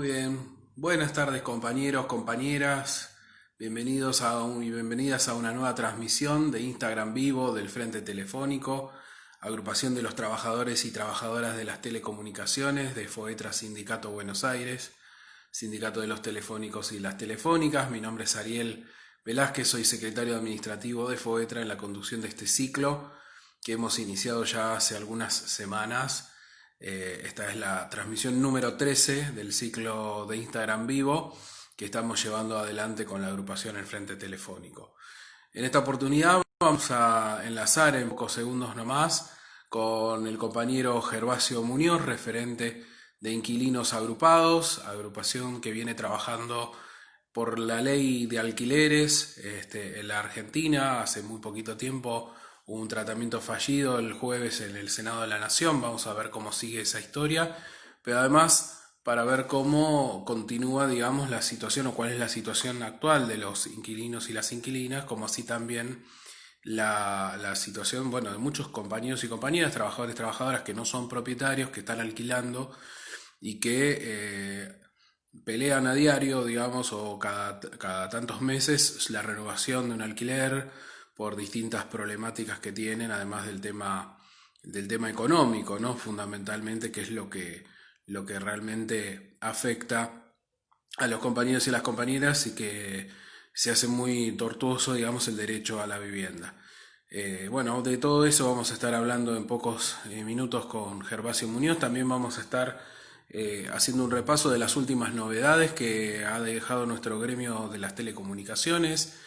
Muy bien. Buenas tardes compañeros, compañeras. Y bienvenidas a una nueva transmisión de Instagram Vivo del Frente Telefónico, agrupación de los trabajadores y trabajadoras de las telecomunicaciones de FOETRA Sindicato Buenos Aires, Sindicato de los Telefónicos y las Telefónicas. Mi nombre es Ariel Velázquez, soy secretario administrativo de FOETRA en la conducción de este ciclo que hemos iniciado ya hace algunas semanas. Esta es la transmisión número 13 del ciclo de Instagram Vivo que estamos llevando adelante con la agrupación El Frente Telefónico. En esta oportunidad vamos a enlazar en pocos segundos nomás con el compañero Gervasio Muñoz, referente de Inquilinos Agrupados, agrupación que viene trabajando por la ley de alquileres en la Argentina. Hace muy poquito tiempo hubo un tratamiento fallido el jueves en el Senado de la Nación. Vamos a ver cómo sigue esa historia, pero además para ver cómo continúa, digamos, la situación o cuál es la situación actual de los inquilinos y las inquilinas, como así también la situación, bueno, de muchos compañeros y compañeras, trabajadores y trabajadoras que no son propietarios, que están alquilando y que pelean a diario, digamos, o cada tantos meses la renovación de un alquiler por distintas problemáticas que tienen, además del tema económico, ¿no? Fundamentalmente, que es lo que realmente afecta a los compañeros y las compañeras y que se hace muy tortuoso, digamos, el derecho a la vivienda. Bueno, de todo eso vamos a estar hablando en pocos minutos con Gervasio Muñoz. También vamos a estar haciendo un repaso de las últimas novedades que ha dejado nuestro gremio de las telecomunicaciones.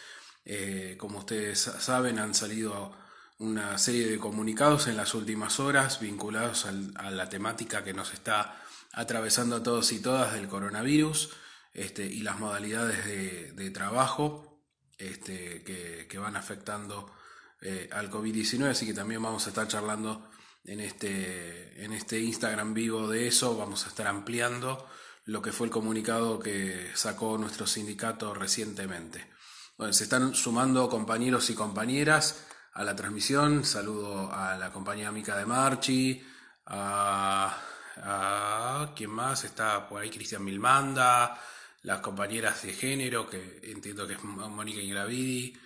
Como ustedes saben, han salido una serie de comunicados en las últimas horas vinculados a la temática que nos está atravesando a todos y todas del coronavirus, y las modalidades de trabajo que van afectando al COVID-19, así que también vamos a estar charlando en este Instagram Vivo de eso. Vamos a estar ampliando lo que fue el comunicado que sacó nuestro sindicato recientemente. Bueno, se están sumando compañeros y compañeras a la transmisión. Saludo a la compañera Mica de Marchi, ¿quién más? Está por ahí Cristian Milmanda, las compañeras de género, que entiendo que es Mónica Ingravidi,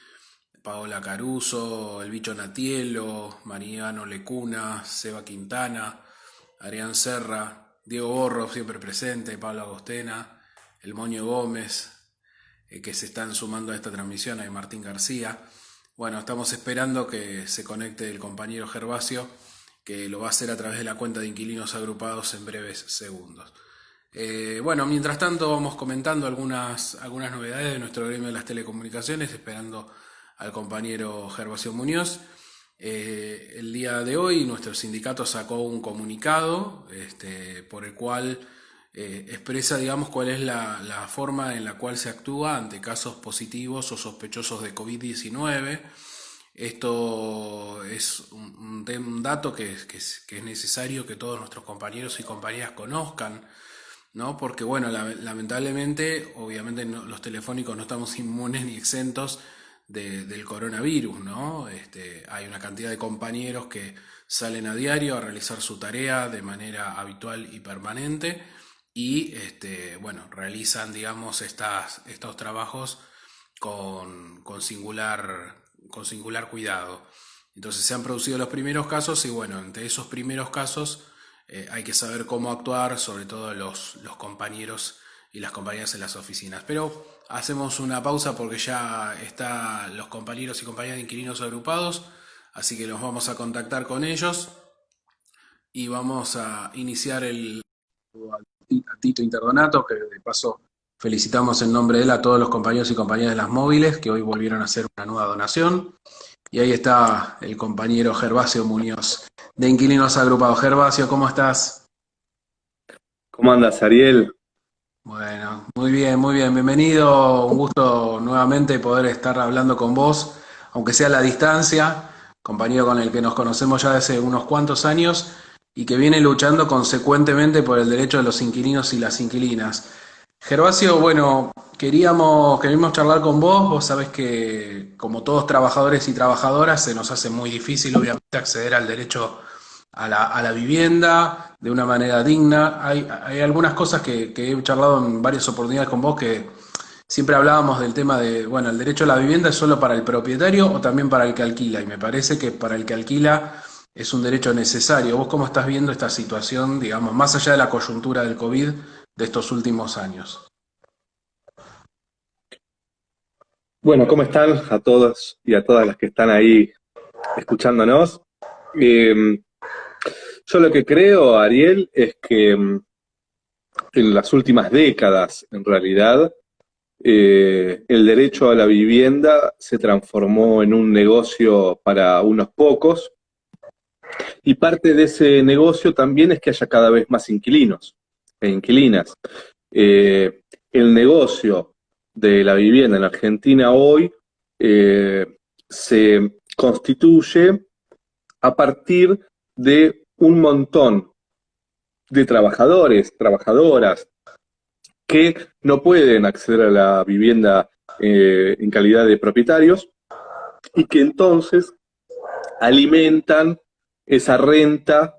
Paola Caruso, el Bicho Natielo, Mariano Lecuna, Seba Quintana, Arián Serra, Diego Borro, siempre presente, Pablo Agostena, el Moño Gómez, que se están sumando a esta transmisión, hay Martín García. Bueno, estamos esperando que se conecte el compañero Gervasio, que lo va a hacer a través de la cuenta de Inquilinos Agrupados en breves segundos. Bueno, mientras tanto vamos comentando algunas novedades de nuestro gremio de las telecomunicaciones, esperando al compañero Gervasio Muñoz. El día de hoy nuestro sindicato sacó un comunicado por el cual expresa, digamos, cuál es la forma en la cual se actúa ante casos positivos o sospechosos de COVID-19. Esto es un dato que es necesario que todos nuestros compañeros y compañeras conozcan, ¿no? Porque, bueno, lamentablemente, obviamente los telefónicos no estamos inmunes ni exentos del coronavirus, ¿no? Hay una cantidad de compañeros que salen a diario a realizar su tarea de manera habitual y permanente y, bueno, realizan, digamos, estos trabajos con singular cuidado. Entonces se han producido los primeros casos y, bueno, entre esos primeros casos hay que saber cómo actuar, sobre todo los compañeros y las compañeras en las oficinas. Pero hacemos una pausa porque ya están los compañeros y compañeras de Inquilinos Agrupados, así que los vamos a contactar con ellos y vamos a iniciar a Tito Interdonato, que de paso felicitamos en nombre de él a todos los compañeros y compañeras de las móviles que hoy volvieron a hacer una nueva donación. Y ahí está el compañero Gervasio Muñoz de Inquilinos Agrupados. Gervasio, ¿cómo estás? ¿Cómo andas, Ariel? Bueno, muy bien, muy bien. Bienvenido. Un gusto nuevamente poder estar hablando con vos, aunque sea a la distancia, compañero con el que nos conocemos ya hace unos cuantos años y que viene luchando consecuentemente por el derecho de los inquilinos y las inquilinas. Gervasio, bueno, queríamos charlar con vos. Vos sabés que, como todos trabajadores y trabajadoras, se nos hace muy difícil, obviamente, acceder al derecho a la vivienda de una manera digna. Hay algunas cosas que he charlado en varias oportunidades con vos que siempre hablábamos del tema de, bueno, el derecho a la vivienda es solo para el propietario o también para el que alquila, y me parece que para el que alquila es un derecho necesario. ¿Vos cómo estás viendo esta situación, digamos, más allá de la coyuntura del COVID de estos últimos años? Bueno, ¿cómo están a todos y a todas las que están ahí escuchándonos? Eh, yo lo que creo, Ariel, es que en las últimas décadas, en realidad, el derecho a la vivienda se transformó en un negocio para unos pocos, y parte de ese negocio también es que haya cada vez más inquilinos e inquilinas. Eh, el negocio de la vivienda en Argentina hoy eh, se constituye a partir de un montón de trabajadores, trabajadoras, que no pueden acceder a la vivienda en calidad de propietarios y que entonces alimentan esa renta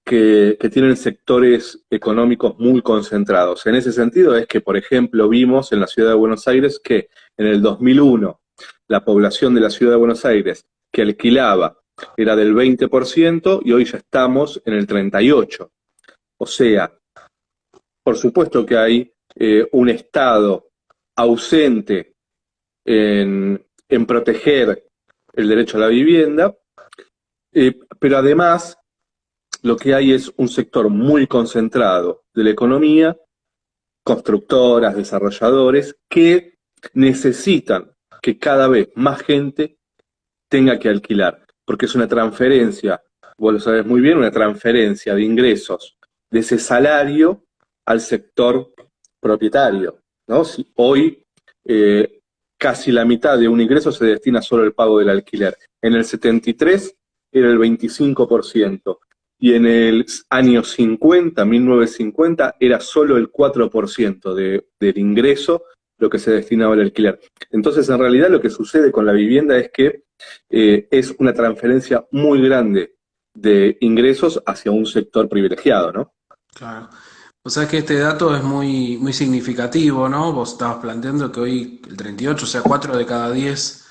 que tienen sectores económicos muy concentrados. En ese sentido es que, por ejemplo, vimos en la ciudad de Buenos Aires que en el 2001 la población de la ciudad de Buenos Aires que alquilaba era del 20% y hoy ya estamos en el 38%. O sea, por supuesto que hay un Estado ausente en proteger el derecho a la vivienda, pero además lo que hay es un sector muy concentrado de la economía, constructoras, desarrolladores, que necesitan que cada vez más gente tenga que alquilar, porque es una transferencia, vos lo sabés muy bien, una transferencia de ingresos de ese salario al sector propietario, ¿no? Si hoy casi la mitad de un ingreso se destina solo al pago del alquiler. En el 73 era el 25%, y en el año 50, 1950, era solo el 4% del ingreso lo que se destinaba al alquiler. Entonces, en realidad, lo que sucede con la vivienda es que es una transferencia muy grande de ingresos hacia un sector privilegiado, ¿no? Claro. O sea que este dato es muy significativo, ¿no? Vos estabas planteando que hoy el 38, o sea, 4 de cada 10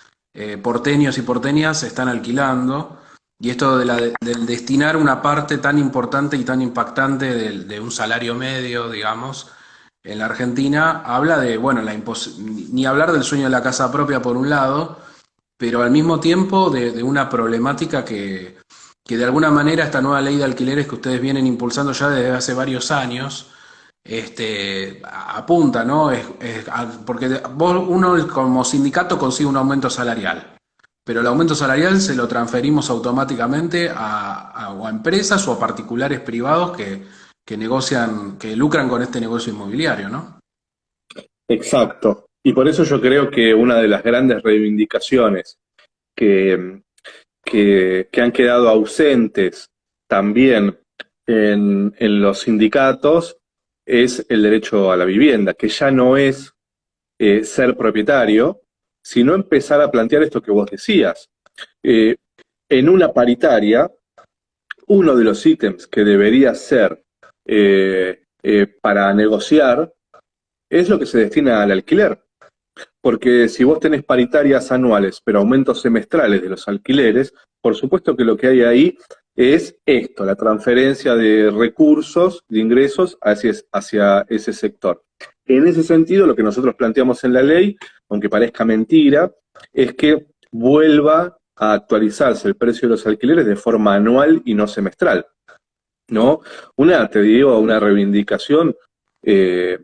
porteños y porteñas se están alquilando. Y esto del destinar una parte tan importante y tan impactante de un salario medio, digamos, en la Argentina, habla de, bueno, ni hablar del sueño de la casa propia por un lado, pero al mismo tiempo de una problemática que de alguna manera esta nueva ley de alquileres que ustedes vienen impulsando ya desde hace varios años, apunta, ¿no? Porque uno como sindicato consigue un aumento salarial, pero el aumento salarial se lo transferimos automáticamente o a empresas o a particulares privados que negocian, que lucran con este negocio inmobiliario, ¿no? Exacto. Y por eso yo creo que una de las grandes reivindicaciones que, que han quedado ausentes también en los sindicatos es el derecho a la vivienda, que ya no es ser propietario, sino empezar a plantear esto que vos decías. Eh, en una paritaria, uno de los ítems que debería ser para negociar es lo que se destina al alquiler. Porque si vos tenés paritarias anuales, pero aumentos semestrales de los alquileres, por supuesto que lo que hay ahí es esto, la transferencia de recursos, de ingresos hacia ese sector. En ese sentido, lo que nosotros planteamos en la ley, aunque parezca mentira, es que vuelva a actualizarse el precio de los alquileres de forma anual y no semestral, ¿no? Te digo, una reivindicación eh,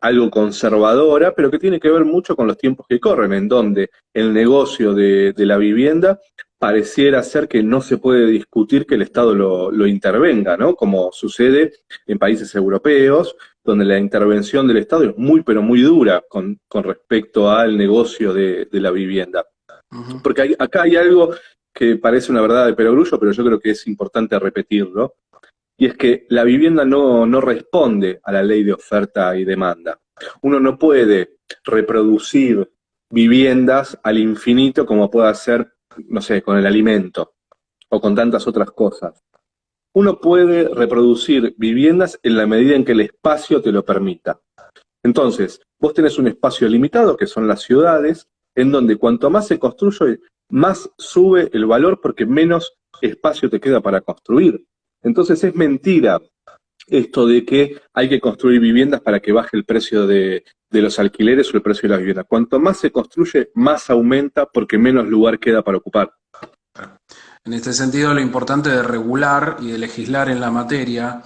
algo conservadora, pero que tiene que ver mucho con los tiempos que corren, en donde el negocio de la vivienda pareciera ser que no se puede discutir que el Estado lo intervenga, ¿no? Como sucede en países europeos, donde la intervención del Estado es muy, pero muy dura con respecto al negocio de la vivienda. Ujú. Porque acá hay algo que parece una verdad de perogrullo, pero yo creo que es importante repetirlo, y es que la vivienda no responde a la ley de oferta y demanda. Uno no puede reproducir viviendas al infinito como puede hacer, no sé, con el alimento o con tantas otras cosas. uno puede reproducir viviendas en la medida en que el espacio te lo permita. Entonces, vos tenés un espacio limitado, que son las ciudades, en donde cuanto más se construye, más sube el valor porque menos espacio te queda para construir. Entonces es mentira esto de que hay que construir viviendas para que baje el precio de los alquileres o el precio de las viviendas. Cuanto más se construye, más aumenta porque menos lugar queda para ocupar. En este sentido, lo importante de regular y de legislar en la materia.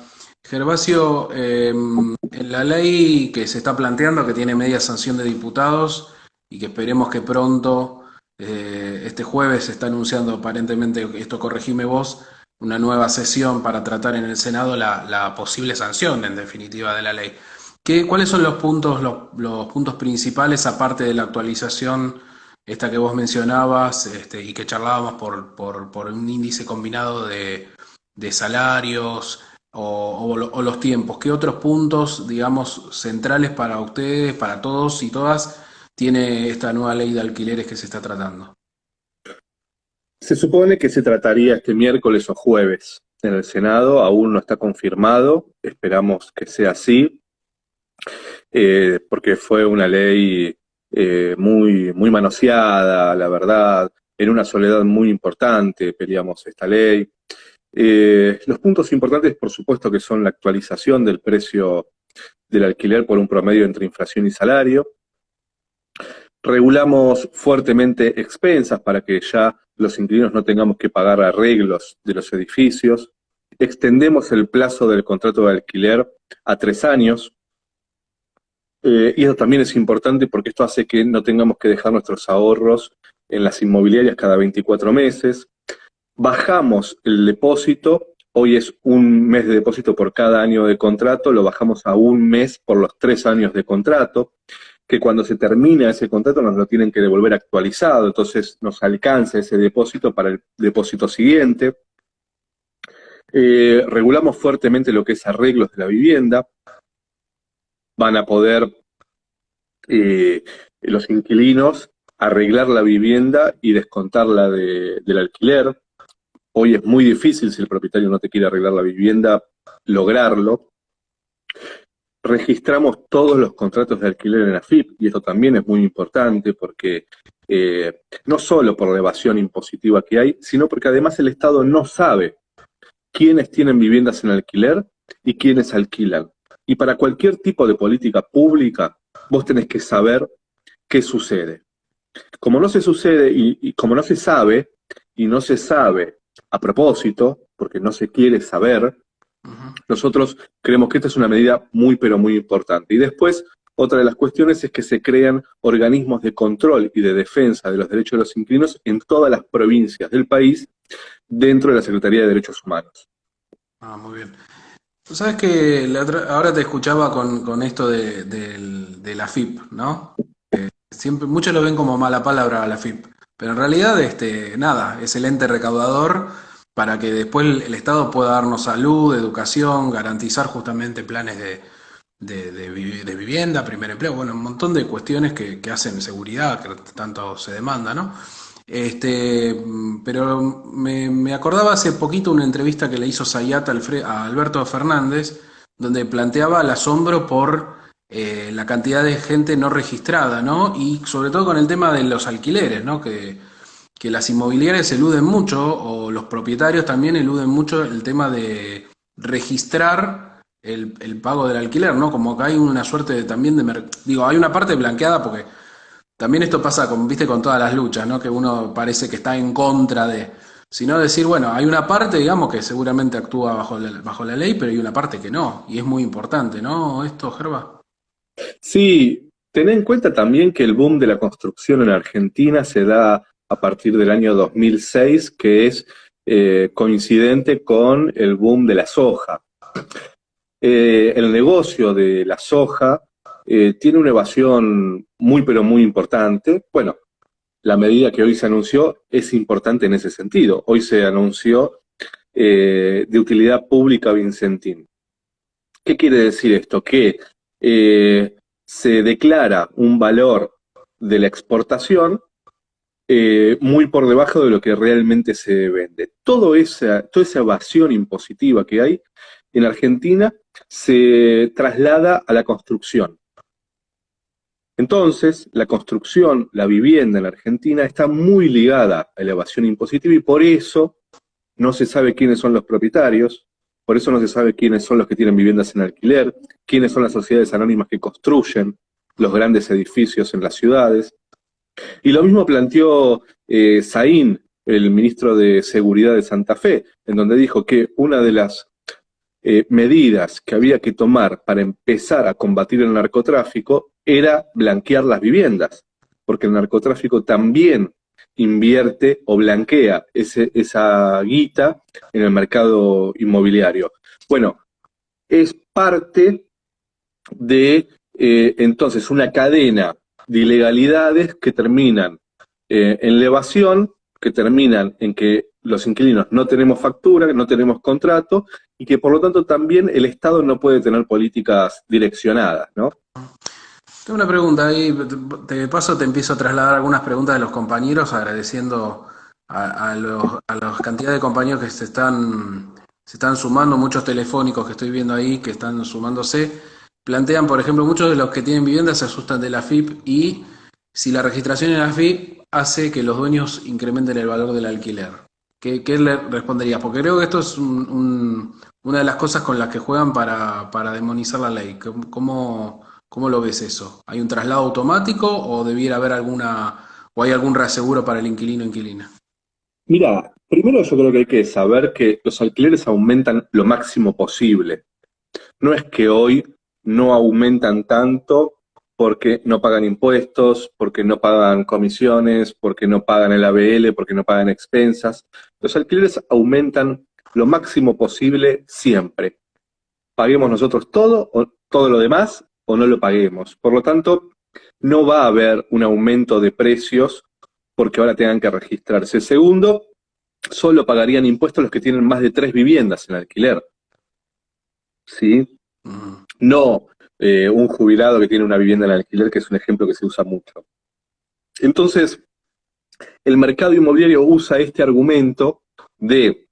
Gervasio, en la ley que se está planteando, que tiene media sanción de diputados y que esperemos que pronto, este jueves se está anunciando aparentemente, esto corregime vos, una nueva sesión para tratar en el Senado la posible sanción en definitiva de la ley. ¿Cuáles son los puntos principales, aparte de la actualización esta que vos mencionabas y que charlábamos por un índice combinado de salarios o los tiempos? ¿Qué otros puntos, digamos, centrales para ustedes, para todos y todas, tiene esta nueva ley de alquileres que se está tratando? Se supone que se trataría este miércoles o jueves en el Senado, aún no está confirmado, esperamos que sea así, porque fue una ley muy manoseada, la verdad, en una soledad muy importante peleamos esta ley. Los puntos importantes, por supuesto, que son la actualización del precio del alquiler por un promedio entre inflación y salario. Regulamos fuertemente expensas para que ya los inquilinos no tengamos que pagar arreglos de los edificios. Extendemos el plazo del contrato de alquiler a 3 años. Y eso también es importante porque esto hace que no tengamos que dejar nuestros ahorros en las inmobiliarias cada 24 meses. Bajamos el depósito, hoy es un mes de depósito por cada año de contrato, lo bajamos a un mes por los 3 años de contrato, que cuando se termina ese contrato nos lo tienen que devolver actualizado, entonces nos alcanza ese depósito para el depósito siguiente. Regulamos fuertemente lo que es arreglos de la vivienda. Van a poder los inquilinos arreglar la vivienda y descontarla del alquiler. Hoy es muy difícil, si el propietario no te quiere arreglar la vivienda, lograrlo. Registramos todos los contratos de alquiler en AFIP, y esto también es muy importante porque no solo por la evasión impositiva que hay, sino porque además el Estado no sabe quiénes tienen viviendas en alquiler y quiénes alquilan. Y para cualquier tipo de política pública, vos tenés que saber qué sucede. Como no se sucede y como no se sabe, y no se sabe a propósito, porque no se quiere saber, nosotros creemos que esta es una medida muy, pero muy importante. Y después, otra de las cuestiones es que se crean organismos de control y de defensa de los derechos de los inquilinos en todas las provincias del país, dentro de la Secretaría de Derechos Humanos. Ah, muy bien. Tú sabes que ahora te escuchaba con esto de la FIP, ¿no? Siempre, muchos lo ven como mala palabra a la FIP, pero en realidad, nada, es el ente recaudador para que después el Estado pueda darnos salud, educación, garantizar justamente planes de vivienda, primer empleo, bueno, un montón de cuestiones que hacen seguridad, que tanto se demanda, ¿no? Pero me acordaba hace poquito una entrevista que le hizo Zayat a Alberto Fernández, donde planteaba el asombro por la cantidad de gente no registrada, ¿no? Y sobre todo con el tema de los alquileres, ¿no? Que las inmobiliarias eluden mucho, o los propietarios también eluden mucho el tema de registrar el pago del alquiler, ¿no? Como que hay una suerte también digo, hay una parte blanqueada porque también esto pasa viste, con todas las luchas, ¿no? Que uno parece que está en contra de, sino decir, bueno, hay una parte, digamos, que seguramente actúa bajo la ley, pero hay una parte que no, y es muy importante, ¿no? Esto, Gerba. Sí, ten en cuenta también que el boom de la construcción en Argentina se da a partir del año 2006, que es coincidente con el boom de la soja. El negocio de la soja tiene una evasión muy pero muy importante. Bueno, la medida que hoy se anunció es importante en ese sentido. Hoy se anunció de utilidad pública Vicentín. ¿Qué quiere decir esto? Que se declara un valor de la exportación muy por debajo de lo que realmente se vende. Toda esa evasión impositiva que hay en Argentina se traslada a la construcción. Entonces, la construcción, la vivienda en Argentina está muy ligada a la evasión impositiva y por eso no se sabe quiénes son los propietarios, por eso no se sabe quiénes son los que tienen viviendas en alquiler, quiénes son las sociedades anónimas que construyen los grandes edificios en las ciudades. Y lo mismo planteó Saín, el ministro de Seguridad de Santa Fe, en donde dijo que una de las medidas que había que tomar para empezar a combatir el narcotráfico era blanquear las viviendas, porque el narcotráfico también invierte o blanquea esa guita en el mercado inmobiliario. Bueno, es parte de entonces una cadena de ilegalidades que terminan en la evasión, que terminan en que los inquilinos no tenemos factura, que no tenemos contrato, y que por lo tanto también el Estado no puede tener políticas direccionadas, ¿no? Tengo una pregunta ahí, de paso te empiezo a trasladar algunas preguntas de los compañeros, agradeciendo a la cantidad de compañeros que se están sumando, muchos telefónicos que estoy viendo ahí que están sumándose. Plantean, por ejemplo, muchos de los que tienen vivienda se asustan de la FIP y si la registración en la FIP hace que los dueños incrementen el valor del alquiler. ¿Qué le responderías? Porque creo que esto es una de las cosas con las que juegan para demonizar la ley. ¿Cómo lo ves eso? ¿Hay un traslado automático o debiera haber o hay algún reaseguro para el inquilino o inquilina? Mira, primero yo creo que hay que saber que los alquileres aumentan lo máximo posible. No es que hoy no aumentan tanto porque no pagan impuestos, porque no pagan comisiones, porque no pagan el ABL, porque no pagan expensas. Los alquileres aumentan lo máximo posible siempre. Paguemos nosotros todo o todo lo demás o no lo paguemos. Por lo tanto, no va a haber un aumento de precios porque ahora tengan que registrarse. Segundo, solo pagarían impuestos los que tienen más de 3 viviendas en alquiler. ¿Sí? No un jubilado que tiene una vivienda en alquiler, que es un ejemplo que se usa mucho. Entonces, el mercado inmobiliario usa este argumento de,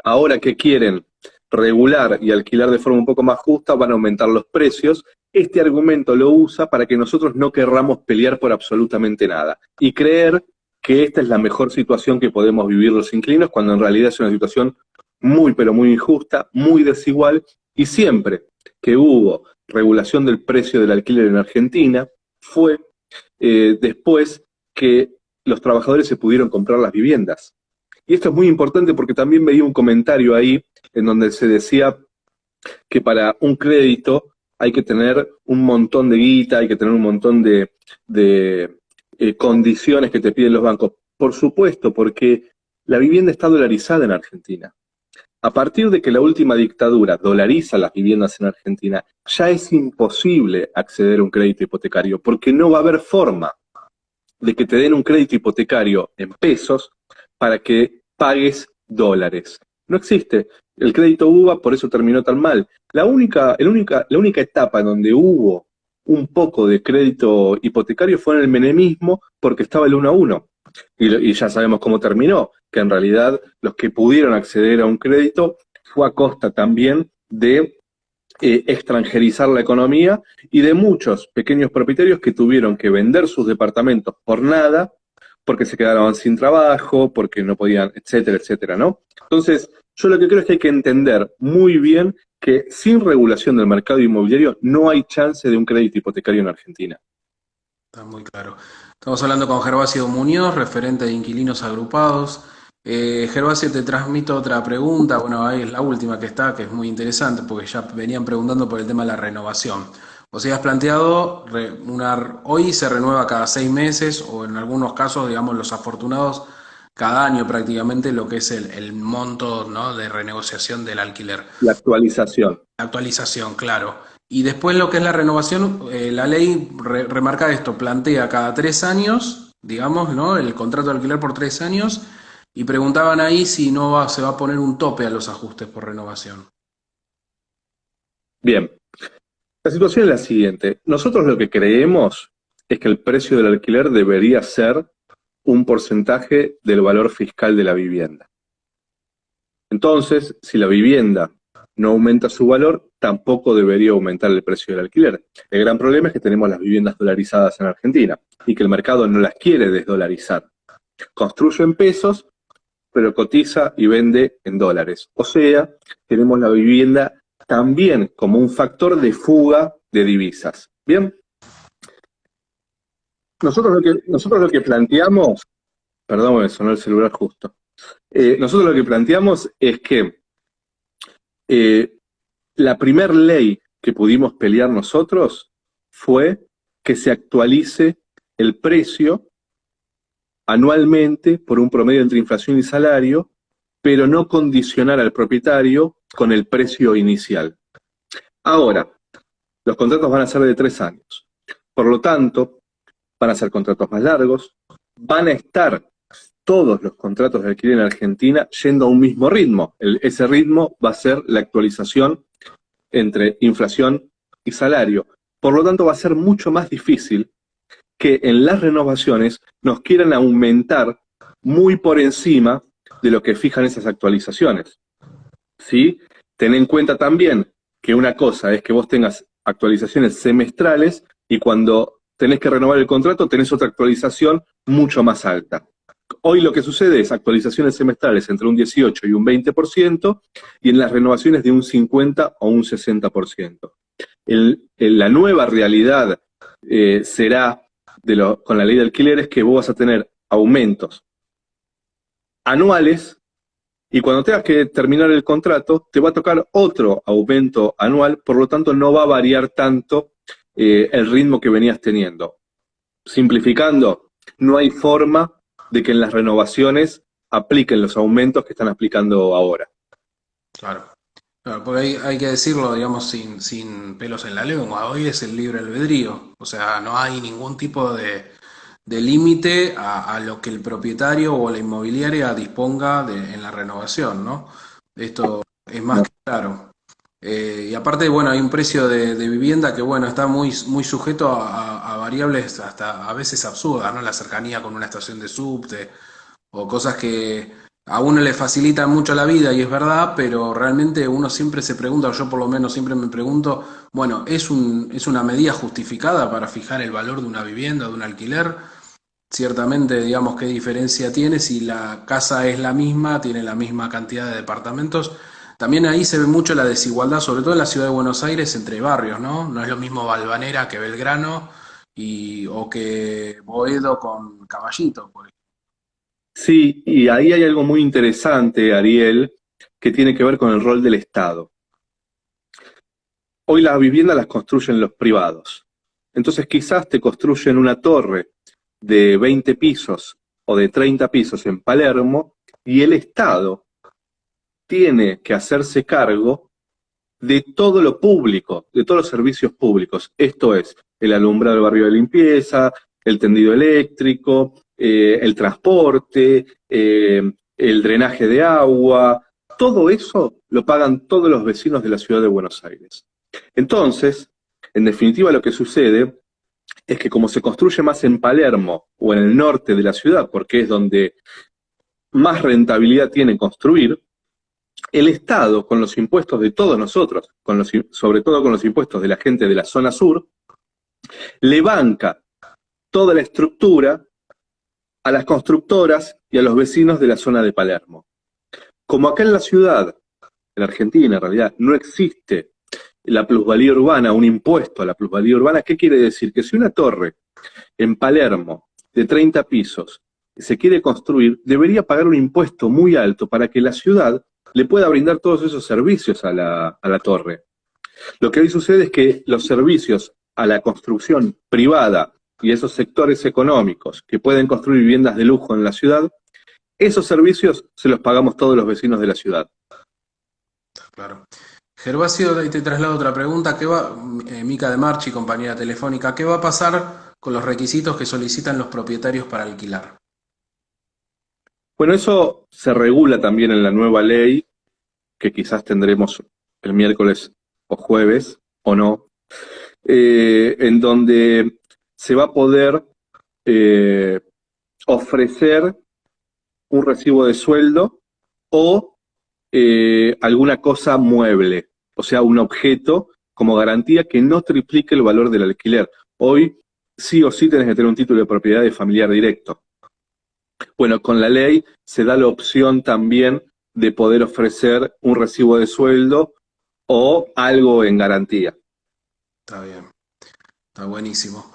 ahora que quieren regular y alquilar de forma un poco más justa, van a aumentar los precios. Este argumento lo usa para que nosotros no querramos pelear por absolutamente nada y creer que esta es la mejor situación que podemos vivir los inquilinos, cuando en realidad es una situación muy, pero muy injusta, muy desigual, y siempre que hubo regulación del precio del alquiler en Argentina, fue después que los trabajadores se pudieron comprar las viviendas. Y esto es muy importante porque también veía un comentario ahí en donde se decía que para un crédito hay que tener un montón de guita, hay que tener un montón de condiciones que te piden los bancos. Por supuesto, porque la vivienda está dolarizada en Argentina. A partir de que la última dictadura dolariza las viviendas en Argentina, ya es imposible acceder a un crédito hipotecario, porque no va a haber forma de que te den un crédito hipotecario en pesos para que pagues dólares. No existe. El crédito UVA por eso terminó tan mal. La única etapa en donde hubo un poco de crédito hipotecario fue en el menemismo, porque estaba el 1 a 1. Y ya sabemos cómo terminó, que en realidad los que pudieron acceder a un crédito fue a costa también de extranjerizar la economía y de muchos pequeños propietarios que tuvieron que vender sus departamentos por nada, porque se quedaron sin trabajo, porque no podían, etcétera, etcétera, ¿no? Entonces, yo lo que creo es que hay que entender muy bien que sin regulación del mercado inmobiliario no hay chance de un crédito hipotecario en Argentina. Está muy claro. Estamos hablando con Gervasio Muñoz, referente de Inquilinos Agrupados. Gervasio, te transmito otra pregunta. Bueno, ahí es la última que está, que es muy interesante, porque ya venían preguntando por el tema de la renovación. Vos habías planteado, hoy se renueva cada 6 meses, o en algunos casos, digamos, los afortunados, cada año prácticamente, lo que es el monto, ¿no?, de renegociación del alquiler. La actualización. Actualización, claro. Y después lo que es la renovación, la ley remarca esto, plantea cada 3 años, digamos, ¿no?, el contrato de alquiler por 3 años, y preguntaban ahí si se va a poner un tope a los ajustes por renovación. Bien, la situación es la siguiente. Nosotros lo que creemos es que el precio del alquiler debería ser un porcentaje del valor fiscal de la vivienda. Entonces, si la vivienda no aumenta su valor, tampoco debería aumentar el precio del alquiler. El gran problema es que tenemos las viviendas dolarizadas en Argentina y que el mercado no las quiere desdolarizar. Construye en pesos, pero cotiza y vende en dólares. O sea, tenemos la vivienda también como un factor de fuga de divisas. ¿Bien? Nosotros lo que planteamos, perdón, me sonó el celular justo. Nosotros lo que planteamos es que la primer ley que pudimos pelear nosotros fue que se actualice el precio anualmente por un promedio entre inflación y salario, pero no condicionar al propietario con el precio inicial. Ahora, los contratos van a ser de 3 años. Por lo tanto, van a ser contratos más largos, van a estar todos los contratos de alquiler en Argentina yendo a un mismo ritmo. Ese ritmo va a ser la actualización entre inflación y salario. Por lo tanto, va a ser mucho más difícil que en las renovaciones nos quieran aumentar muy por encima de lo que fijan esas actualizaciones. ¿Sí? Ten en cuenta también que una cosa es que vos tengas actualizaciones semestrales y cuando tenés que renovar el contrato tenés otra actualización mucho más alta. Hoy lo que sucede es actualizaciones semestrales entre un 18 y un 20% y en las renovaciones de un 50 o un 60%. La nueva realidad será con la ley de alquileres que vos vas a tener aumentos anuales y cuando tengas que terminar el contrato te va a tocar otro aumento anual, por lo tanto no va a variar tanto el ritmo que venías teniendo. Simplificando, no hay forma de que en las renovaciones apliquen los aumentos que están aplicando ahora. Claro. Claro, porque hay que decirlo, digamos, sin pelos en la lengua. Hoy es el libre albedrío. O sea, no hay ningún tipo de límite a lo que el propietario o la inmobiliaria disponga en la renovación, ¿no? Esto es más que claro. Y aparte, bueno, hay un precio de vivienda que, bueno, está muy sujeto a variables hasta a veces absurdas, ¿no? La cercanía con una estación de subte o cosas que a uno le facilitan mucho la vida y es verdad, pero realmente uno siempre se pregunta, o yo por lo menos siempre me pregunto, bueno, ¿es una medida justificada para fijar el valor de una vivienda, de un alquiler? Ciertamente, digamos, qué diferencia tiene si la casa es la misma, tiene la misma cantidad de departamentos. También ahí se ve mucho la desigualdad, sobre todo en la ciudad de Buenos Aires, entre barrios, ¿no? No es lo mismo Valvanera que Belgrano o que Boedo con Caballito, por ejemplo. Sí, y ahí hay algo muy interesante, Ariel, que tiene que ver con el rol del Estado. Hoy las viviendas las construyen los privados. Entonces quizás te construyen una torre de 20 pisos o de 30 pisos en Palermo y el Estado tiene que hacerse cargo de todo lo público, de todos los servicios públicos. Esto es, el alumbrado del barrio de limpieza, el tendido eléctrico, el transporte, el drenaje de agua, todo eso lo pagan todos los vecinos de la ciudad de Buenos Aires. Entonces, en definitiva lo que sucede es que como se construye más en Palermo o en el norte de la ciudad, porque es donde más rentabilidad tiene construir, el Estado, con los impuestos de todos nosotros, sobre todo con los impuestos de la gente de la zona sur, le banca toda la estructura a las constructoras y a los vecinos de la zona de Palermo. Como acá en la ciudad, en Argentina en realidad, no existe la plusvalía urbana, un impuesto a la plusvalía urbana, ¿qué quiere decir? Que si una torre en Palermo de 30 pisos se quiere construir, debería pagar un impuesto muy alto para que la ciudad le pueda brindar todos esos servicios a la torre. Lo que hoy sucede es que los servicios a la construcción privada y esos sectores económicos que pueden construir viviendas de lujo en la ciudad, esos servicios se los pagamos todos los vecinos de la ciudad. Claro. Gervasio, ahí te traslado otra pregunta. Mica de Marchi, compañera telefónica, ¿qué va a pasar con los requisitos que solicitan los propietarios para alquilar? Bueno, eso se regula también en la nueva ley, que quizás tendremos el miércoles o jueves, o no, en donde se va a poder ofrecer un recibo de sueldo o alguna cosa mueble, o sea, un objeto como garantía que no triplique el valor del alquiler. Hoy sí o sí tenés que tener un título de propiedad de familiar directo. Bueno, con la ley se da la opción también de poder ofrecer un recibo de sueldo o algo en garantía. Está bien, está buenísimo.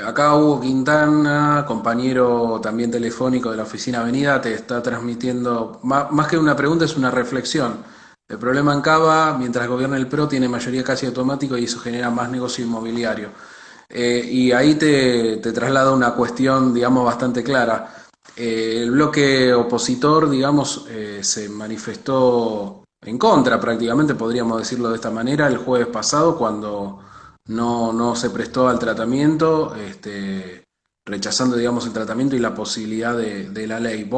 Acá Hugo Quintana, compañero también telefónico de la oficina Avenida, te está transmitiendo, más que una pregunta, es una reflexión. El problema en Cava, mientras gobierna el PRO, tiene mayoría casi automático y eso genera más negocio inmobiliario. Y ahí te traslada una cuestión, digamos, bastante clara. El bloque opositor, digamos, se manifestó en contra prácticamente, podríamos decirlo de esta manera, el jueves pasado cuando no se prestó al tratamiento, rechazando, digamos, el tratamiento y la posibilidad de la ley.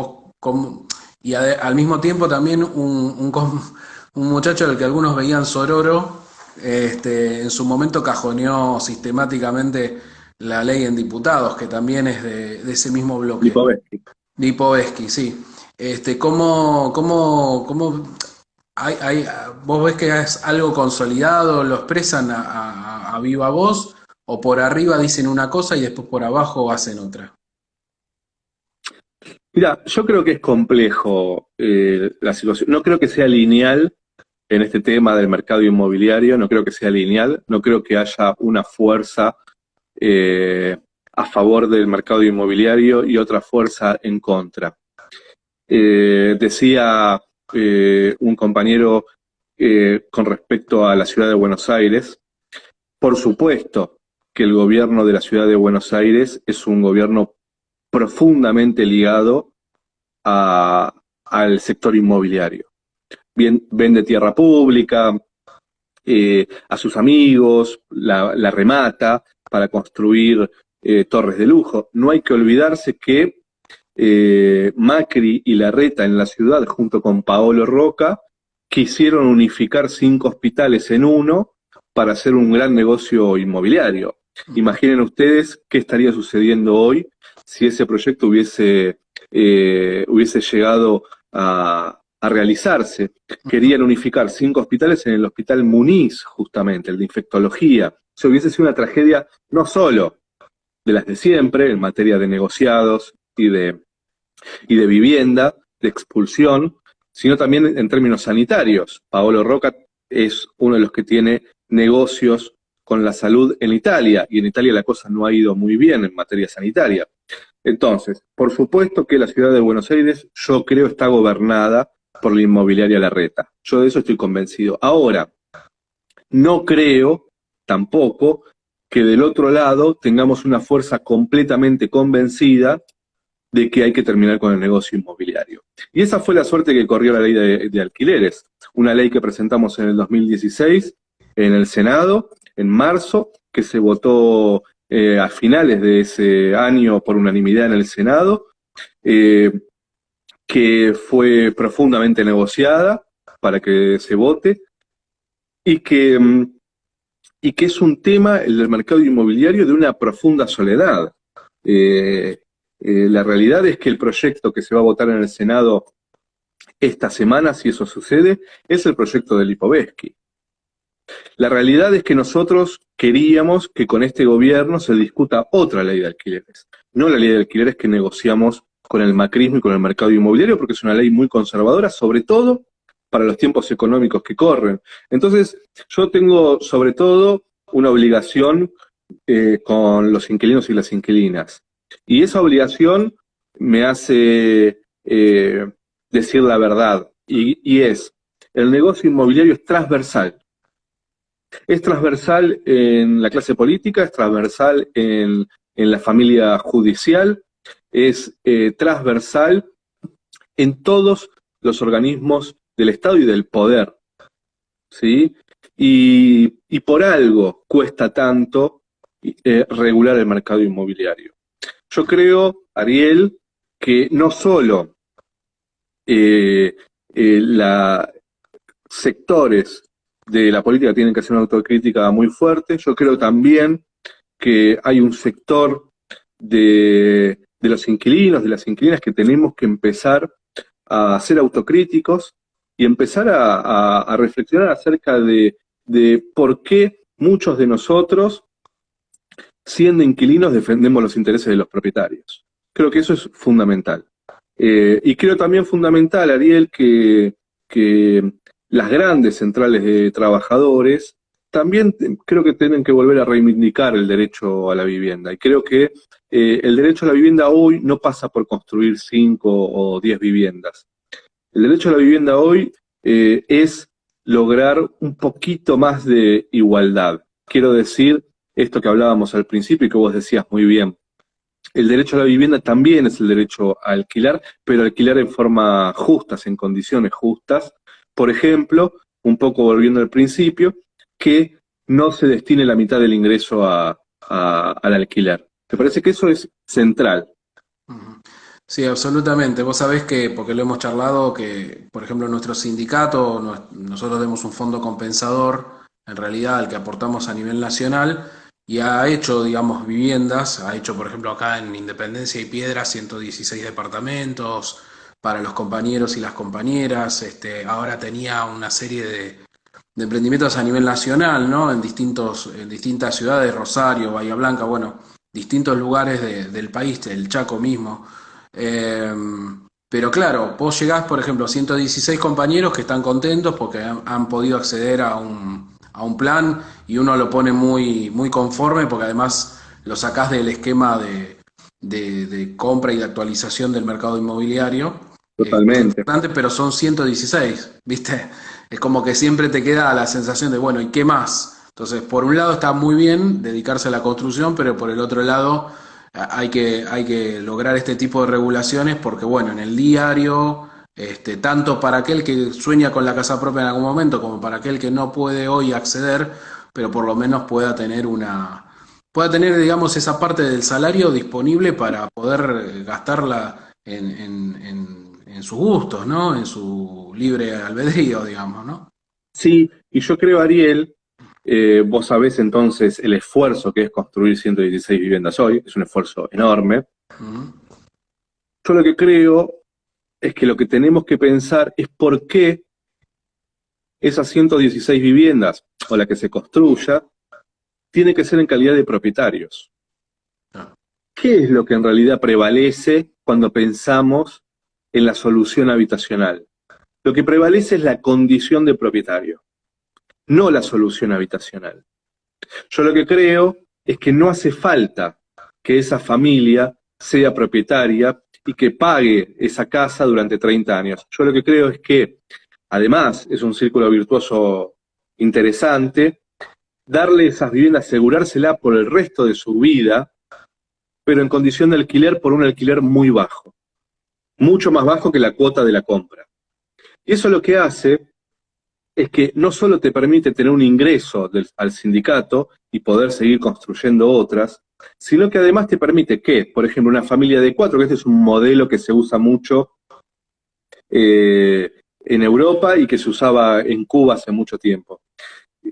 Y al mismo tiempo también un muchacho al que algunos veían sororo, en su momento cajoneó sistemáticamente la ley en diputados, que también es de ese mismo bloque. Lipovetsky. Lipovetsky, sí. ¿Cómo vos ves que es algo consolidado, lo expresan a viva voz, o por arriba dicen una cosa y después por abajo hacen otra? Mira, yo creo que es complejo la situación. No creo que sea lineal en este tema del mercado inmobiliario, no creo que sea lineal, no creo que haya una fuerza a favor del mercado inmobiliario y otra fuerza en contra. Decía un compañero con respecto a la ciudad de Buenos Aires, por supuesto que el gobierno de la ciudad de Buenos Aires es un gobierno profundamente ligado al sector inmobiliario. Bien, vende tierra pública a sus amigos, la remata para construir torres de lujo. No hay que olvidarse que Macri y Larreta en la ciudad, junto con Paolo Roca, quisieron unificar 5 hospitales en uno para hacer un gran negocio inmobiliario. Imaginen ustedes qué estaría sucediendo hoy si ese proyecto hubiese llegado a realizarse. Querían unificar 5 hospitales en el Hospital Muniz, justamente, el de infectología. Se hubiese sido una tragedia no solo de las de siempre, en materia de negociados y de vivienda, de expulsión, sino también en términos sanitarios. Paolo Roca es uno de los que tiene negocios con la salud en Italia, y en Italia la cosa no ha ido muy bien en materia sanitaria. Entonces, por supuesto que la ciudad de Buenos Aires, yo creo, está gobernada por la inmobiliaria Larreta. Yo de eso estoy convencido. Ahora, no creo tampoco que del otro lado tengamos una fuerza completamente convencida de que hay que terminar con el negocio inmobiliario. Y esa fue la suerte que corrió la ley de alquileres, una ley que presentamos en el 2016 en el Senado, en marzo, que se votó a finales de ese año por unanimidad en el Senado, que fue profundamente negociada para que se vote, y que es un tema, el del mercado inmobiliario, de una profunda soledad. La realidad es que el proyecto que se va a votar en el Senado esta semana, si eso sucede, es el proyecto de Lipovetsky. La realidad es que nosotros queríamos que con este gobierno se discuta otra ley de alquileres, no la ley de alquileres que negociamos con el macrismo y con el mercado inmobiliario, porque es una ley muy conservadora, sobre todo para los tiempos económicos que corren. Entonces, yo tengo sobre todo una obligación con los inquilinos y las inquilinas. Y esa obligación me hace decir la verdad, y es, el negocio inmobiliario es transversal. Es transversal en la clase política, es transversal en la familia judicial, es transversal en todos los organismos del Estado y del poder, ¿sí? Y por algo cuesta tanto regular el mercado inmobiliario. Yo creo, Ariel, que no solo sectores de la política tienen que hacer una autocrítica muy fuerte, yo creo también que hay un sector de de los inquilinos, de las inquilinas, que tenemos que empezar a ser autocríticos y empezar a reflexionar acerca de por qué muchos de nosotros, siendo inquilinos, defendemos los intereses de los propietarios. Creo que eso es fundamental. Y creo también fundamental, Ariel, que las grandes centrales de trabajadores también creo que tienen que volver a reivindicar el derecho a la vivienda. Y creo que el derecho a la vivienda hoy no pasa por construir 5 o 10 viviendas. El derecho a la vivienda hoy es lograr un poquito más de igualdad. Quiero decir esto que hablábamos al principio y que vos decías muy bien. El derecho a la vivienda también es el derecho a alquilar, pero alquilar en forma justas, en condiciones justas. Por ejemplo, un poco volviendo al principio, que no se destine la mitad del ingreso al alquiler. Me parece que eso es central. Sí, absolutamente. Vos sabés que, porque lo hemos charlado, que por ejemplo nuestro sindicato, nosotros tenemos un fondo compensador, en realidad al que aportamos a nivel nacional, y ha hecho, digamos, viviendas, ha hecho por ejemplo acá en Independencia y Piedra 116 departamentos para los compañeros y las compañeras, ahora tenía una serie de emprendimientos a nivel nacional, ¿no? En distintas ciudades, Rosario, Bahía Blanca, bueno, distintos lugares del país, el Chaco mismo. Eh, pero claro, vos llegás, por ejemplo, a 116 compañeros que están contentos porque han podido acceder a un plan y uno lo pone muy conforme porque además lo sacás del esquema de compra y de actualización del mercado inmobiliario. Es Totalmente. importante, pero son 116, ¿viste? Es como que siempre te queda la sensación de, bueno, ¿y qué más? Entonces, por un lado está muy bien dedicarse a la construcción, pero por el otro lado hay que lograr este tipo de regulaciones porque, bueno, en el diario, tanto para aquel que sueña con la casa propia en algún momento como para aquel que no puede hoy acceder, pero por lo menos pueda tener, digamos, esa parte del salario disponible para poder gastarla en sus gustos, ¿no? En su libre albedrío, digamos, ¿no? Sí, y yo creo, Ariel, vos sabés entonces el esfuerzo que es construir 116 viviendas hoy, es un esfuerzo enorme. Ujú. Yo lo que creo es que lo que tenemos que pensar es por qué esas 116 viviendas, o la que se construya, tiene que ser en calidad de propietarios. Ah, ¿Qué es lo que en realidad prevalece cuando pensamos en la solución habitacional? Lo que prevalece es la condición de propietario, no la solución habitacional. Yo lo que creo es que no hace falta que esa familia sea propietaria y que pague esa casa durante 30 años. Yo lo que creo es que, además, es un círculo virtuoso interesante, darle esas viviendas, asegurársela por el resto de su vida, pero en condición de alquiler por un alquiler muy bajo, mucho más bajo que la cuota de la compra. Y eso lo que hace es que no solo te permite tener un ingreso al sindicato y poder seguir construyendo otras, sino que además te permite que, por ejemplo, una familia de 4, que este es un modelo que se usa mucho en Europa y que se usaba en Cuba hace mucho tiempo.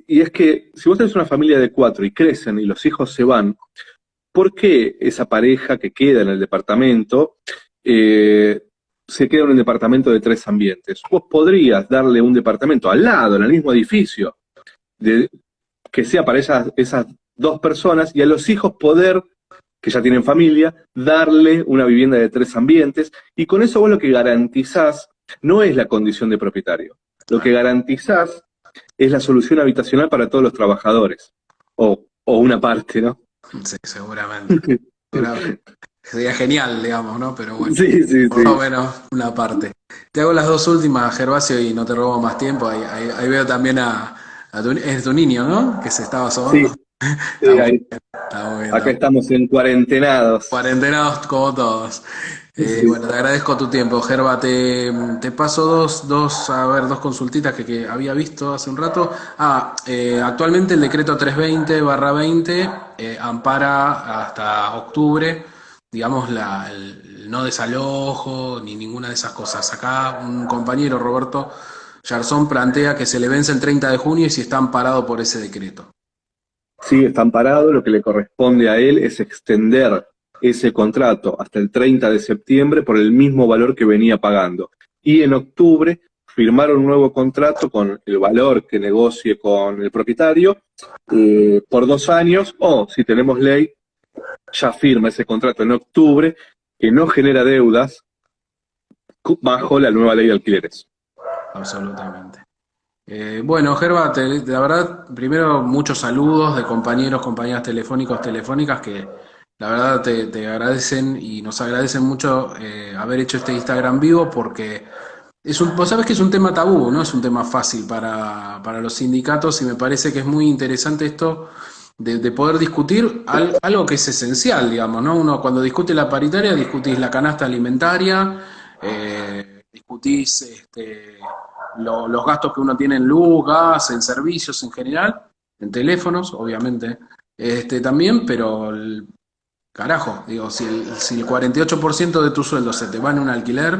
Y es que si vos tenés una familia de 4 y crecen y los hijos se van, ¿por qué esa pareja que queda en el departamento se queda en un departamento de 3 ambientes? Vos podrías darle un departamento al lado, en el mismo edificio, que sea para esas 2 personas, y a los hijos poder, que ya tienen familia, darle una vivienda de 3 ambientes, y con eso vos lo que garantizás no es la condición de propietario, lo que garantizás es la solución habitacional para todos los trabajadores, o una parte, ¿no? sí, seguramente. Sería genial, digamos, ¿no? Pero bueno, Sí, sí, por lo sí. menos una parte. Te hago las dos últimas, Gervasio, y no te robo más tiempo. Ahí veo también es tu niño, ¿no? Que se estaba Sí, asomando. Está sí, muy ahí, bien, está muy bien, está acá muy bien. estamos en cuarentenados. Cuarentenados como todos. Sí. Bueno, te agradezco tu tiempo, Gerba. Te paso dos consultitas que había visto hace un rato. Actualmente el decreto 320/20 ampara hasta octubre, digamos, el no desalojo ni ninguna de esas cosas. Acá un compañero, Roberto Yarzón, plantea que se le vence el 30 de junio y si está amparado por ese decreto. Sí, está amparado, lo que le corresponde a él es extender ese contrato hasta el 30 de septiembre por el mismo valor que venía pagando. Y en octubre firmaron un nuevo contrato con el valor que negocie con el propietario por 2 años, o si tenemos ley, ya firma ese contrato en octubre, que no genera deudas bajo la nueva ley de alquileres. Absolutamente. Bueno, Gerba, la verdad, primero muchos saludos de compañeros, compañeras telefónicos, telefónicas que la verdad te agradecen y nos agradecen mucho haber hecho este Instagram vivo porque vos sabés que es un tema tabú, no es un tema fácil para los sindicatos y me parece que es muy interesante esto de poder discutir algo que es esencial, digamos, ¿no? Uno cuando discute la paritaria discutís la canasta alimentaria, discutís los gastos que uno tiene en luz, gas, en servicios en general, en teléfonos, obviamente, también, pero carajo, digo, si el 48% de tu sueldo se te va en un alquiler,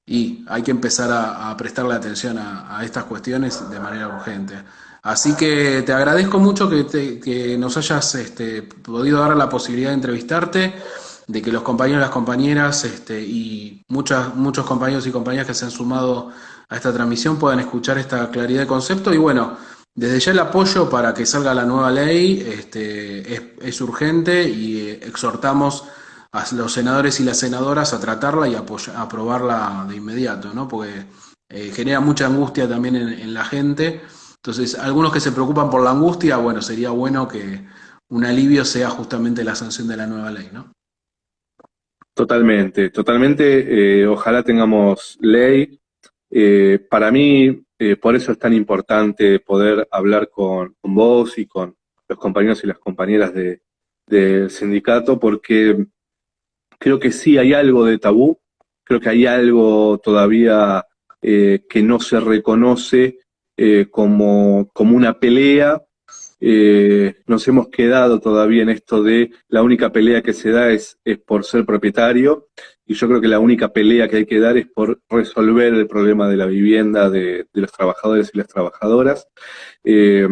y hay que empezar a prestarle atención a estas cuestiones de manera urgente. Así que te agradezco mucho que nos hayas podido dar la posibilidad de entrevistarte, de que los compañeros y las compañeras y muchos compañeros y compañeras que se han sumado a esta transmisión puedan escuchar esta claridad de concepto. Y bueno, desde ya el apoyo para que salga la nueva ley es urgente y exhortamos a los senadores y las senadoras a tratarla y a aprobarla de inmediato, ¿no? Porque genera mucha angustia también en la gente. Entonces, algunos que se preocupan por la angustia, bueno, sería bueno que un alivio sea justamente la sanción de la nueva ley, ¿no? Totalmente, totalmente. Ojalá tengamos ley. Para mí, por eso es tan importante poder hablar con vos y con los compañeros y las compañeras del sindicato, porque creo que sí hay algo de tabú, creo que hay algo todavía que no se reconoce como una pelea. Nos hemos quedado todavía en esto de la única pelea que se da es por ser propietario, y yo creo que la única pelea que hay que dar es por resolver el problema de la vivienda de los trabajadores y las trabajadoras. Eh,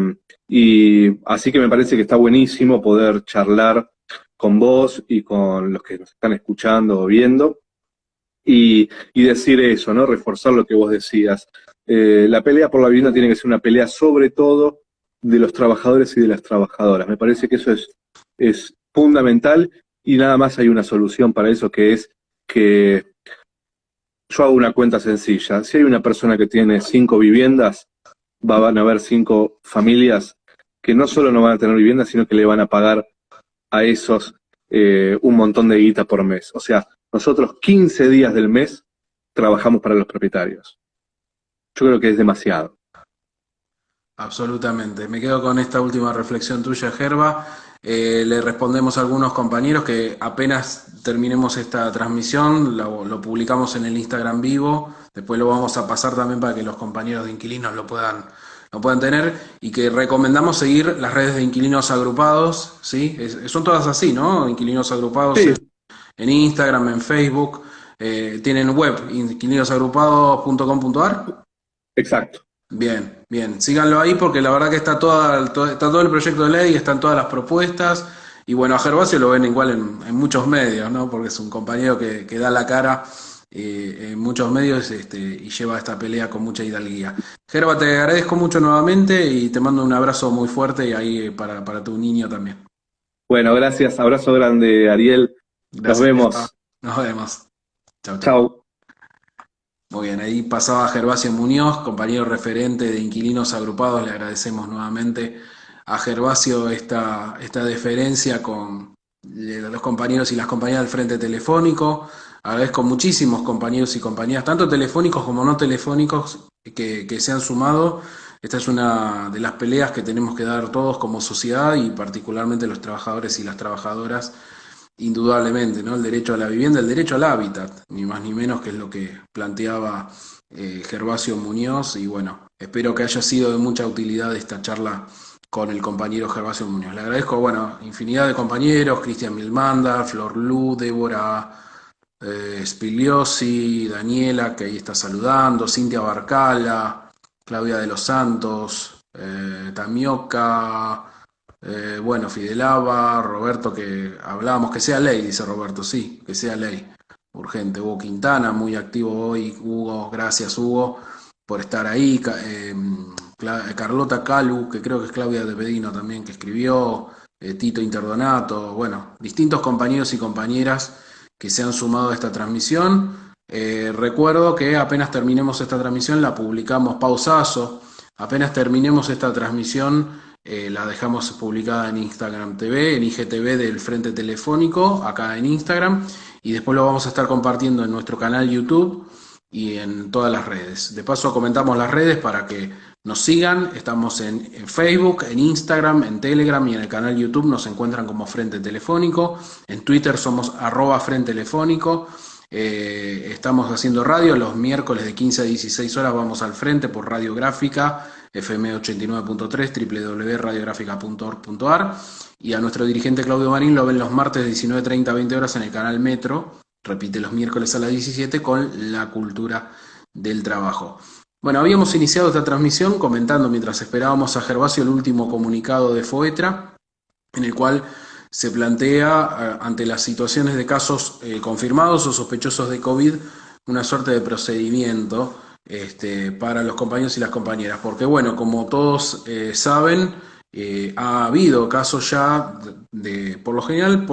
y así que me parece que está buenísimo poder charlar con vos y con los que nos están escuchando o viendo, y decir eso, ¿no? Reforzar lo que vos decías. La pelea por la vivienda tiene que ser una pelea sobre todo de los trabajadores y de las trabajadoras. Me parece que eso es fundamental, y nada más hay una solución para eso, que es que yo hago una cuenta sencilla. Si hay una persona que tiene 5 viviendas, van a haber 5 familias que no solo no van a tener vivienda, sino que le van a pagar a esos un montón de guita por mes. O sea, nosotros 15 días del mes trabajamos para los propietarios. Yo creo que es demasiado. Absolutamente. Me quedo con esta última reflexión tuya, Gerba. Le respondemos a algunos compañeros que apenas terminemos esta transmisión, lo publicamos en el Instagram vivo, después lo vamos a pasar también para que los compañeros de inquilinos lo puedan tener, y que recomendamos seguir las redes de inquilinos agrupados, ¿sí? Son todas así, ¿no? Inquilinos agrupados Sí, en Instagram, en Facebook, tienen web, inquilinosagrupados.com.ar. exacto. Bien, bien, síganlo ahí porque la verdad que está todo el proyecto de ley, están todas las propuestas y bueno, a Gervasio lo ven igual en muchos medios, ¿no? Porque es un compañero que da la cara en muchos medios y lleva esta pelea con mucha hidalguía. Gerva, te agradezco mucho nuevamente y te mando un abrazo muy fuerte y ahí para tu niño también. Bueno, gracias. Abrazo grande, Ariel. Nos Gracias. vemos. Nos vemos. Chau, chau. Chao. Muy bien, ahí pasaba Gervasio Muñoz, compañero referente de Inquilinos Agrupados. Le agradecemos nuevamente a Gervasio esta deferencia con los compañeros y las compañeras del Frente Telefónico. Agradezco muchísimos compañeros y compañeras, tanto telefónicos como no telefónicos, que se han sumado. Esta es una de las peleas que tenemos que dar todos como sociedad y particularmente los trabajadores y las trabajadoras. Indudablemente, ¿no? El derecho a la vivienda, el derecho al hábitat, ni más ni menos, que es lo que planteaba Gervasio Muñoz. Y bueno, espero que haya sido de mucha utilidad esta charla con el compañero Gervasio Muñoz. Le agradezco, bueno, infinidad de compañeros: Cristian Milmanda, Flor Lu, Débora Spigliosi, Daniela, que ahí está saludando, Cintia Barcala, Claudia de los Santos, Tamioca, Bueno, Fidelava, Roberto, que hablábamos, que sea ley, dice Roberto, sí, que sea ley. Urgente. Hugo Quintana, muy activo hoy. Hugo, gracias Hugo por estar ahí. Carlota Calu, que creo que es Claudia de Pedino también, que escribió. Tito Interdonato, bueno, distintos compañeros y compañeras que se han sumado a esta transmisión. Recuerdo que apenas terminemos esta transmisión, la publicamos pausazo. Apenas terminemos esta transmisión, la dejamos publicada en Instagram TV, en IGTV del Frente Telefónico, acá en Instagram, y después lo vamos a estar compartiendo en nuestro canal YouTube y en todas las redes. De paso comentamos las redes para que nos sigan. Estamos en Facebook, en Instagram, en Telegram y en el canal YouTube nos encuentran como Frente Telefónico. En Twitter somos @Frente Telefónico. Estamos haciendo radio los miércoles de 15 a 16 horas, vamos al frente por Radiográfica, FM 89.3, www.radiográfica.org.ar, y a nuestro dirigente Claudio Marín lo ven los martes de 19:30 a 20 horas en el canal Metro, repite los miércoles a las 17 con la cultura del trabajo. Bueno, habíamos iniciado esta transmisión comentando mientras esperábamos a Gervasio el último comunicado de FOETRA, en el cual se plantea, ante las situaciones de casos confirmados o sospechosos de COVID, una suerte de procedimiento para los compañeros y las compañeras. Porque, bueno, como todos saben, ha habido casos ya, por lo general,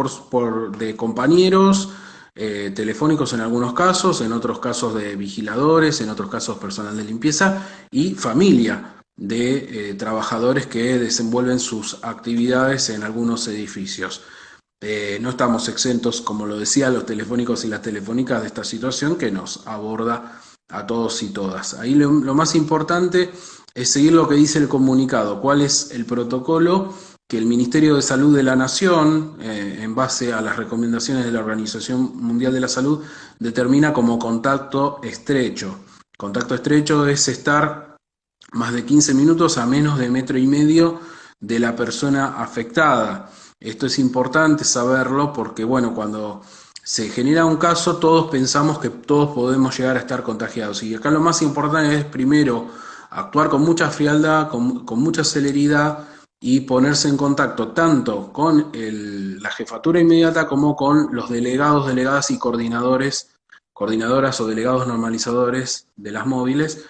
de compañeros telefónicos en algunos casos, en otros casos de vigiladores, en otros casos personal de limpieza y familia de trabajadores que desenvuelven sus actividades en algunos edificios. No estamos exentos, como lo decía, los telefónicos y las telefónicas de esta situación que nos aborda a todos y todas. Ahí lo más importante es seguir lo que dice el comunicado, cuál es el protocolo que el Ministerio de Salud de la Nación, en base a las recomendaciones de la Organización Mundial de la Salud, determina como contacto estrecho. Contacto estrecho es estar más de 15 minutos a menos de 1,5 metros de la persona afectada. Esto es importante saberlo porque, bueno, cuando se genera un caso, todos pensamos que todos podemos llegar a estar contagiados. Y acá lo más importante es, primero, actuar con mucha frialdad, con mucha celeridad y ponerse en contacto tanto con la jefatura inmediata como con los delegados, delegadas y coordinadoras o delegados normalizadores de las móviles,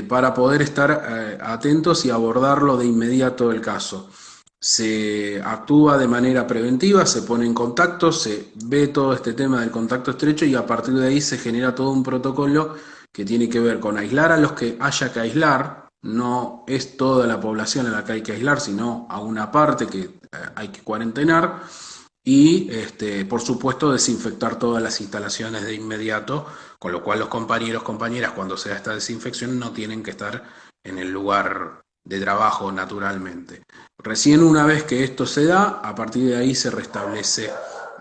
para poder estar atentos y abordarlo de inmediato el caso. Se actúa de manera preventiva, se pone en contacto, se ve todo este tema del contacto estrecho y a partir de ahí se genera todo un protocolo que tiene que ver con aislar a los que haya que aislar. No es toda la población a la que hay que aislar, sino a una parte que hay que cuarentenar y, por supuesto, desinfectar todas las instalaciones de inmediato, con lo cual los compañeros, compañeras, cuando se da esta desinfección, no tienen que estar en el lugar de trabajo naturalmente. Recién una vez que esto se da, a partir de ahí se restablece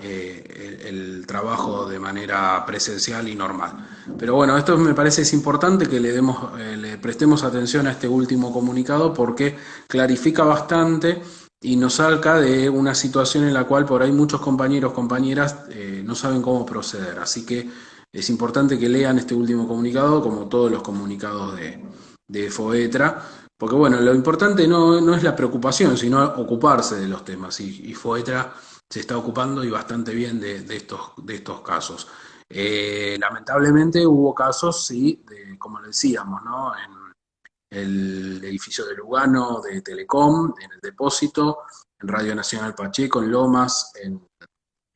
el trabajo de manera presencial y normal. Pero bueno, esto me parece es importante que le prestemos atención a este último comunicado porque clarifica bastante y nos saca de una situación en la cual por ahí muchos compañeros, compañeras no saben cómo proceder. Así que es importante que lean este último comunicado como todos los comunicados de FOETRA, porque bueno, lo importante no es la preocupación, sino ocuparse de los temas y FOETRA se está ocupando y bastante bien de estos casos. Lamentablemente hubo casos, sí, como le decíamos, ¿no? En el edificio de Lugano, de Telecom, en el Depósito, en Radio Nacional Pacheco, en Lomas, en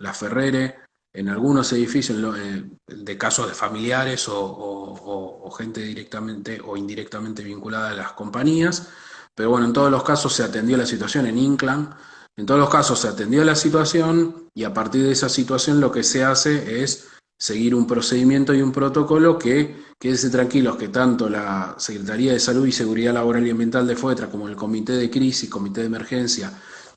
La Ferrere, en algunos edificios de casos de familiares o gente directamente o indirectamente vinculada a las compañías. Pero bueno, en todos los casos se atendió la situación en Inclán. En todos los casos se atendió la situación y a partir de esa situación lo que se hace es seguir un procedimiento y un protocolo que quédense tranquilos que tanto la Secretaría de Salud y Seguridad Laboral y Ambiental de FOETRA como el Comité de Crisis, Comité de Emergencia,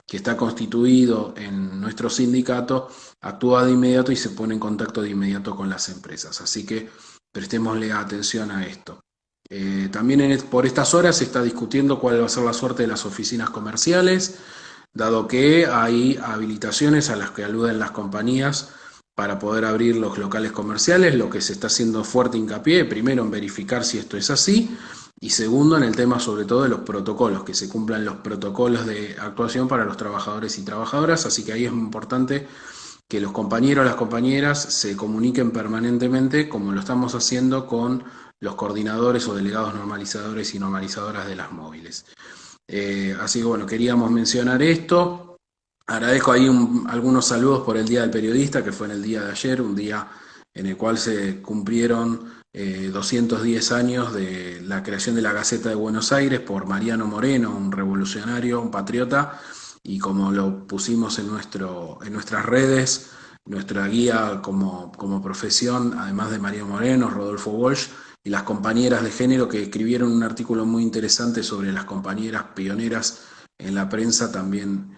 que está constituido en nuestro sindicato, actúa de inmediato y se pone en contacto de inmediato con las empresas. Así que prestémosle atención a esto. También por estas horas se está discutiendo cuál va a ser la suerte de las oficinas comerciales, dado que hay habilitaciones a las que aluden las compañías para poder abrir los locales comerciales. Lo que se está haciendo fuerte hincapié, primero en verificar si esto es así, y segundo, en el tema sobre todo de los protocolos, que se cumplan los protocolos de actuación para los trabajadores y trabajadoras, así que ahí es muy importante que los compañeros, las compañeras se comuniquen permanentemente, como lo estamos haciendo con los coordinadores o delegados normalizadores y normalizadoras de las móviles. Así que bueno, queríamos mencionar esto. Agradezco ahí algunos saludos por el Día del Periodista, que fue en el día de ayer, un día en el cual se cumplieron 210 años de la creación de la Gaceta de Buenos Aires por Mariano Moreno, un revolucionario, un patriota, y como lo pusimos en nuestras redes, nuestra guía como profesión, además de Mariano Moreno, Rodolfo Walsh, y las compañeras de género que escribieron un artículo muy interesante sobre las compañeras pioneras en la prensa, también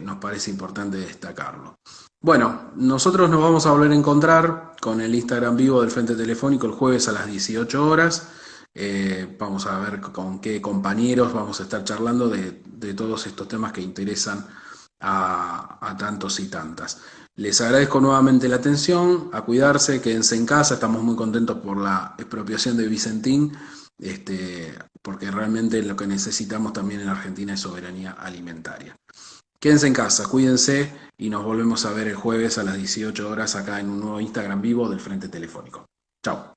nos parece importante destacarlo. Bueno, nosotros nos vamos a volver a encontrar con el Instagram vivo del Frente Telefónico el jueves a las 18 horas. Vamos a ver con qué compañeros vamos a estar charlando de todos estos temas que interesan a tantos y tantas. Les agradezco nuevamente la atención, a cuidarse, quédense en casa, estamos muy contentos por la expropiación de Vicentín, porque realmente lo que necesitamos también en Argentina es soberanía alimentaria. Quédense en casa, cuídense y nos volvemos a ver el jueves a las 18 horas acá en un nuevo Instagram vivo del Frente Telefónico. Chao.